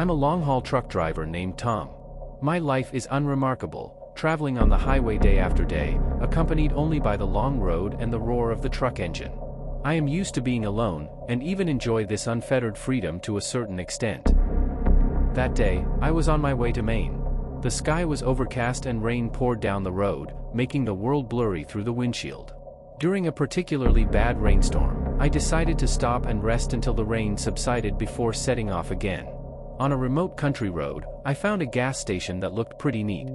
I'm a long-haul truck driver named Tom. My life is unremarkable, traveling on the highway day after day, accompanied only by the long road and the roar of the truck engine. I am used to being alone, and even enjoy this unfettered freedom to a certain extent. That day, I was on my way to Maine. The sky was overcast and rain poured down the road, making the world blurry through the windshield. During a particularly bad rainstorm, I decided to stop and rest until the rain subsided before setting off again. On a remote country road, I found a gas station that looked pretty neat.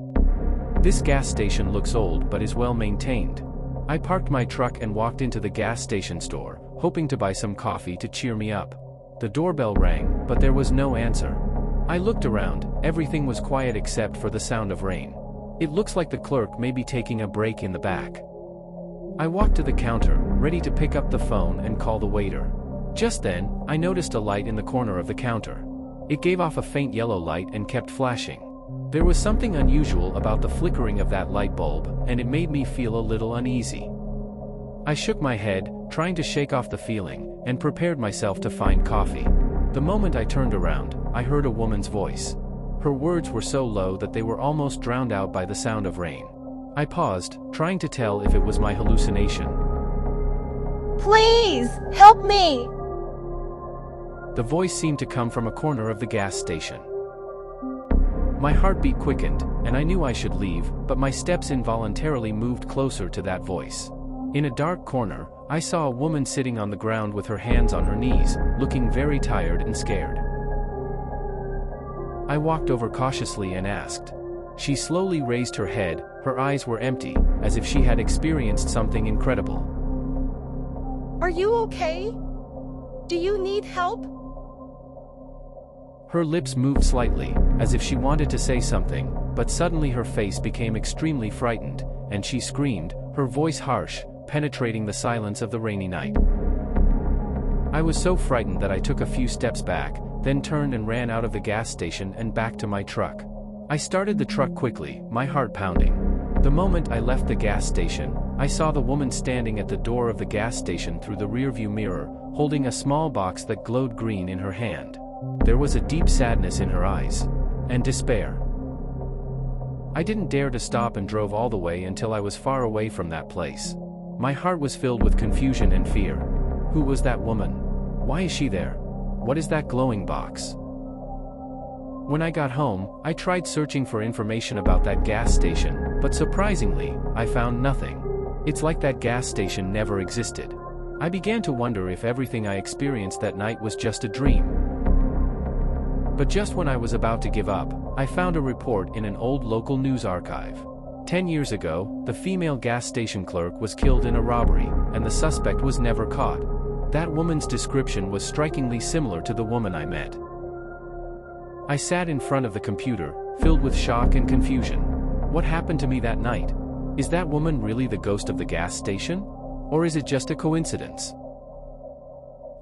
This gas station looks old but is well maintained. I parked my truck and walked into the gas station store, hoping to buy some coffee to cheer me up. The doorbell rang, but there was no answer. I looked around, everything was quiet except for the sound of rain. It looks like the clerk may be taking a break in the back. I walked to the counter, ready to pick up the phone and call the waiter. Just then, I noticed a light in the corner of the counter. It gave off a faint yellow light and kept flashing. There was something unusual about the flickering of that light bulb, and it made me feel a little uneasy. I shook my head, trying to shake off the feeling, and prepared myself to find coffee. The moment I turned around, I heard a woman's voice. Her words were so low that they were almost drowned out by the sound of rain. I paused, trying to tell if it was my hallucination. Please, help me! The voice seemed to come from a corner of the gas station. My heartbeat quickened, and I knew I should leave, but my steps involuntarily moved closer to that voice. In a dark corner, I saw a woman sitting on the ground with her hands on her knees, looking very tired and scared. I walked over cautiously and asked. She slowly raised her head, her eyes were empty, as if she had experienced something incredible. Are you okay? Do you need help? Her lips moved slightly, as if she wanted to say something, but suddenly her face became extremely frightened, and she screamed, her voice harsh, penetrating the silence of the rainy night. I was so frightened that I took a few steps back, then turned and ran out of the gas station and back to my truck. I started the truck quickly, my heart pounding. The moment I left the gas station, I saw the woman standing at the door of the gas station through the rearview mirror, holding a small box that glowed green in her hand. There was a deep sadness in her eyes. And despair. I didn't dare to stop and drove all the way until I was far away from that place. My heart was filled with confusion and fear. Who was that woman? Why is she there? What is that glowing box? When I got home, I tried searching for information about that gas station, but surprisingly, I found nothing. It's like that gas station never existed. I began to wonder if everything I experienced that night was just a dream. But just when I was about to give up, I found a report in an old local news archive. 10 years ago, the female gas station clerk was killed in a robbery, and the suspect was never caught. That woman's description was strikingly similar to the woman I met. I sat in front of the computer, filled with shock and confusion. What happened to me that night? Is that woman really the ghost of the gas station? Or is it just a coincidence?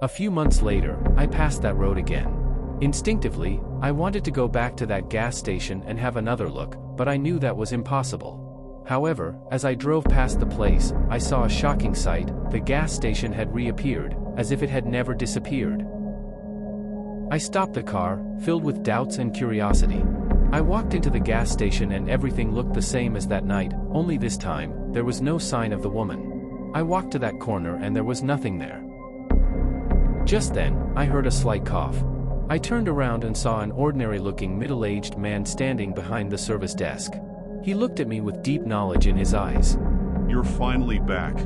A few months later, I passed that road again. Instinctively, I wanted to go back to that gas station and have another look, but I knew that was impossible. However, as I drove past the place, I saw a shocking sight. The gas station had reappeared, as if it had never disappeared. I stopped the car, filled with doubts and curiosity. I walked into the gas station and everything looked the same as that night, only this time, there was no sign of the woman. I walked to that corner and there was nothing there. Just then, I heard a slight cough. I turned around and saw an ordinary-looking middle-aged man standing behind the service desk. He looked at me with deep knowledge in his eyes. "You're finally back,"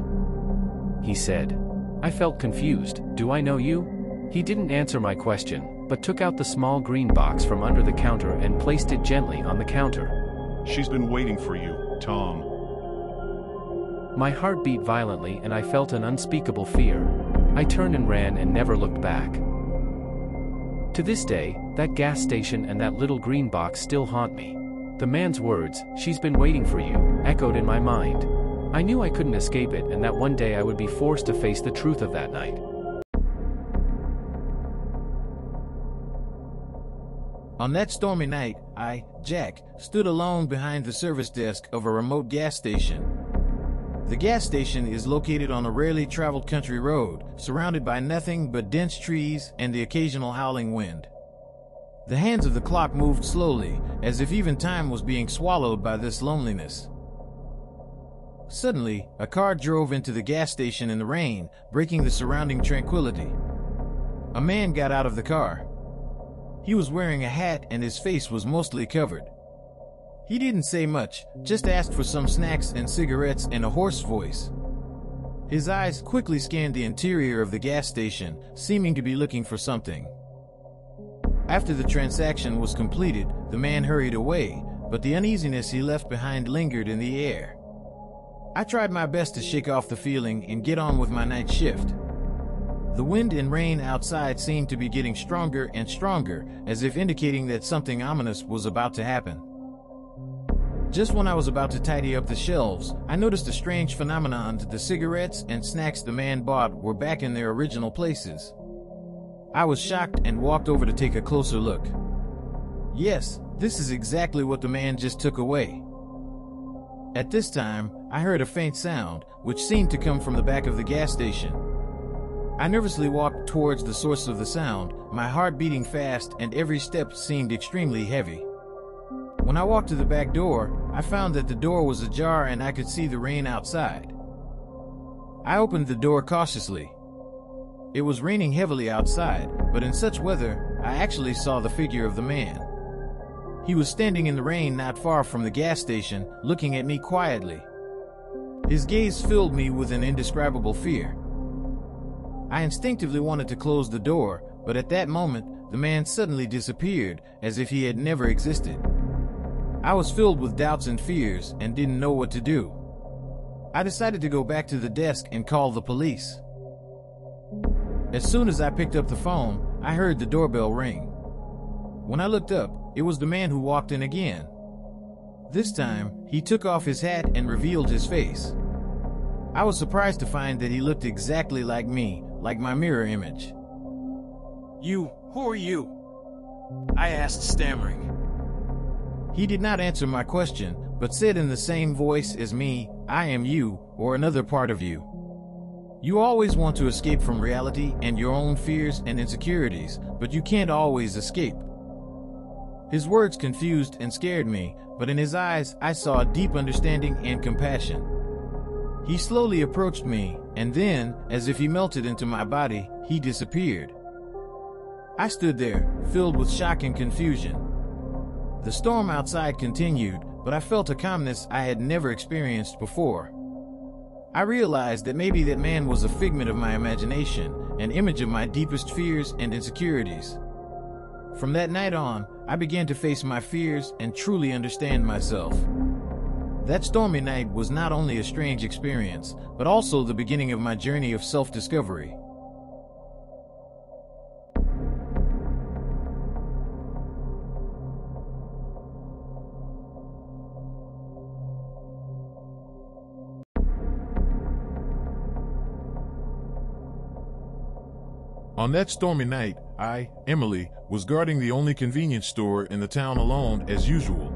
he said. I felt confused. "Do I know you?" He didn't answer my question, but took out the small green box from under the counter and placed it gently on the counter. "She's been waiting for you, Tom." My heart beat violently and I felt an unspeakable fear. I turned and ran and never looked back. To this day, that gas station and that little green box still haunt me. The man's words, "She's been waiting for you," echoed in my mind. I knew I couldn't escape it and that one day I would be forced to face the truth of that night. On that stormy night, I, Jack, stood alone behind the service desk of a remote gas station. The gas station is located on a rarely traveled country road, surrounded by nothing but dense trees and the occasional howling wind. The hands of the clock moved slowly, as if even time was being swallowed by this loneliness. Suddenly, a car drove into the gas station in the rain, breaking the surrounding tranquility. A man got out of the car. He was wearing a hat and his face was mostly covered. He didn't say much, just asked for some snacks and cigarettes in a hoarse voice. His eyes quickly scanned the interior of the gas station, seeming to be looking for something. After the transaction was completed, the man hurried away, but the uneasiness he left behind lingered in the air. I tried my best to shake off the feeling and get on with my night shift. The wind and rain outside seemed to be getting stronger and stronger, as if indicating that something ominous was about to happen. Just when I was about to tidy up the shelves, I noticed a strange phenomenon. The cigarettes and snacks the man bought were back in their original places. I was shocked and walked over to take a closer look. Yes, this is exactly what the man just took away. At this time, I heard a faint sound, which seemed to come from the back of the gas station. I nervously walked towards the source of the sound, my heart beating fast and every step seemed extremely heavy. When I walked to the back door, I found that the door was ajar and I could see the rain outside. I opened the door cautiously. It was raining heavily outside, but in such weather, I actually saw the figure of the man. He was standing in the rain not far from the gas station, looking at me quietly. His gaze filled me with an indescribable fear. I instinctively wanted to close the door, but at that moment, the man suddenly disappeared, as if he had never existed. I was filled with doubts and fears and didn't know what to do. I decided to go back to the desk and call the police. As soon as I picked up the phone, I heard the doorbell ring. When I looked up, it was the man who walked in again. This time, he took off his hat and revealed his face. I was surprised to find that he looked exactly like me, like my mirror image. Who are you? I asked, stammering. He did not answer my question, but said in the same voice as me, I am you, or another part of you. You always want to escape from reality and your own fears and insecurities, but you can't always escape. His words confused and scared me, but in his eyes I saw a deep understanding and compassion. He slowly approached me, and then, as if he melted into my body, he disappeared. I stood there, filled with shock and confusion. The storm outside continued, but I felt a calmness I had never experienced before. I realized that maybe that man was a figment of my imagination, an image of my deepest fears and insecurities. From that night on, I began to face my fears and truly understand myself. That stormy night was not only a strange experience, but also the beginning of my journey of self-discovery. On that stormy night, I, Emily, was guarding the only convenience store in the town alone as usual.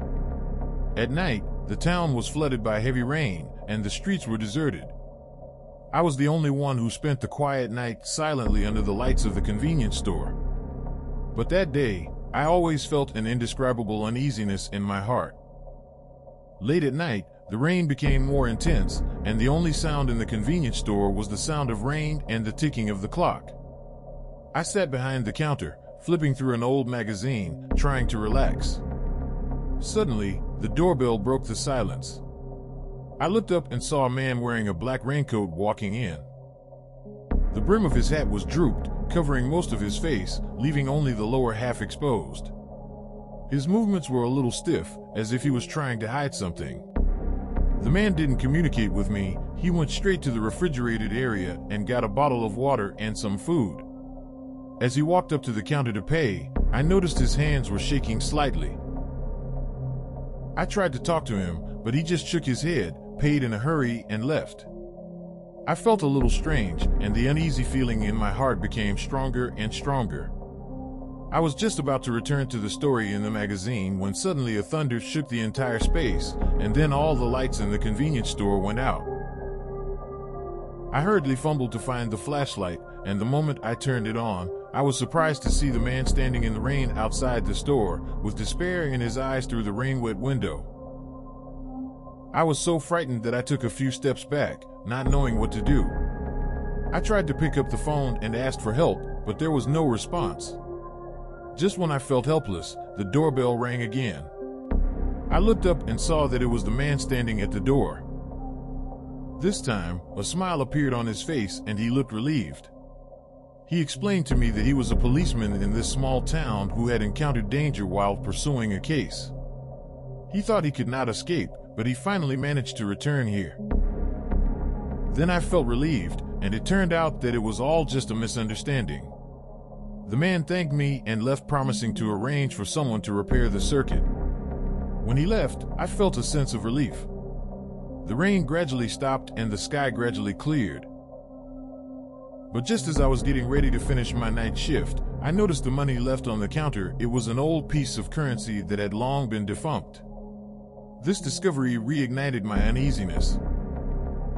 At night, the town was flooded by heavy rain, and the streets were deserted. I was the only one who spent the quiet night silently under the lights of the convenience store. But that day, I always felt an indescribable uneasiness in my heart. Late at night, the rain became more intense, and the only sound in the convenience store was the sound of rain and the ticking of the clock. I sat behind the counter, flipping through an old magazine, trying to relax. Suddenly, the doorbell broke the silence. I looked up and saw a man wearing a black raincoat walking in. The brim of his hat was drooped, covering most of his face, leaving only the lower half exposed. His movements were a little stiff, as if he was trying to hide something. The man didn't communicate with me. He went straight to the refrigerated area and got a bottle of water and some food. As he walked up to the counter to pay, I noticed his hands were shaking slightly. I tried to talk to him, but he just shook his head, paid in a hurry, and left. I felt a little strange, and the uneasy feeling in my heart became stronger and stronger. I was just about to return to the story in the magazine when suddenly a thunder shook the entire space, and then all the lights in the convenience store went out. I hurriedly fumbled to find the flashlight, and the moment I turned it on, I was surprised to see the man standing in the rain outside the store, with despair in his eyes through the rain-wet window. I was so frightened that I took a few steps back, not knowing what to do. I tried to pick up the phone and asked for help, but there was no response. Just when I felt helpless, the doorbell rang again. I looked up and saw that it was the man standing at the door. This time, a smile appeared on his face and he looked relieved. He explained to me that he was a policeman in this small town who had encountered danger while pursuing a case. He thought he could not escape, but he finally managed to return here. Then I felt relieved, and it turned out that it was all just a misunderstanding. The man thanked me and left, promising to arrange for someone to repair the circuit. When he left, I felt a sense of relief. The rain gradually stopped and the sky gradually cleared. But just as I was getting ready to finish my night shift, I noticed the money left on the counter. It was an old piece of currency that had long been defunct. This discovery reignited my uneasiness.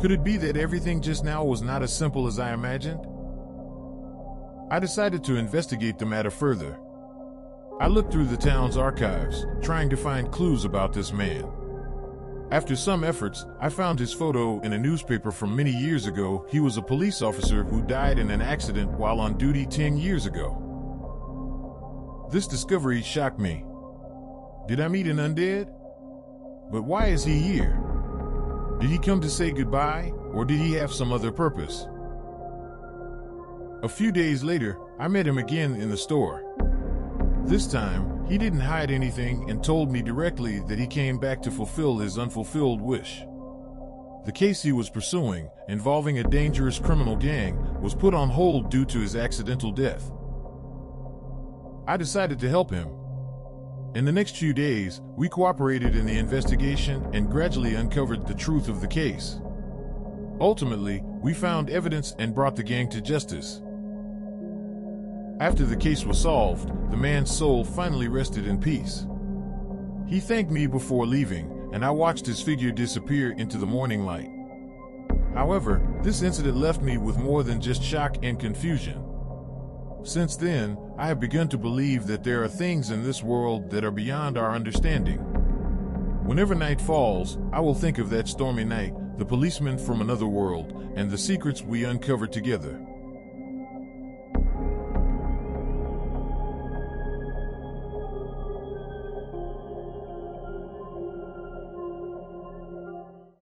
Could it be that everything just now was not as simple as I imagined? I decided to investigate the matter further. I looked through the town's archives, trying to find clues about this man. After some efforts, I found his photo in a newspaper from many years ago. He was a police officer who died in an accident while on duty 10 years ago. This discovery shocked me. Did I meet an undead? But why is he here? Did he come to say goodbye, or did he have some other purpose? A few days later, I met him again in the store. This time, he didn't hide anything and told me directly that he came back to fulfill his unfulfilled wish. The case he was pursuing, involving a dangerous criminal gang, was put on hold due to his accidental death. I decided to help him. In the next few days, we cooperated in the investigation and gradually uncovered the truth of the case. Ultimately, we found evidence and brought the gang to justice. After the case was solved, the man's soul finally rested in peace. He thanked me before leaving, and I watched his figure disappear into the morning light. However, this incident left me with more than just shock and confusion. Since then, I have begun to believe that there are things in this world that are beyond our understanding. Whenever night falls, I will think of that stormy night, the policeman from another world, and the secrets we uncovered together.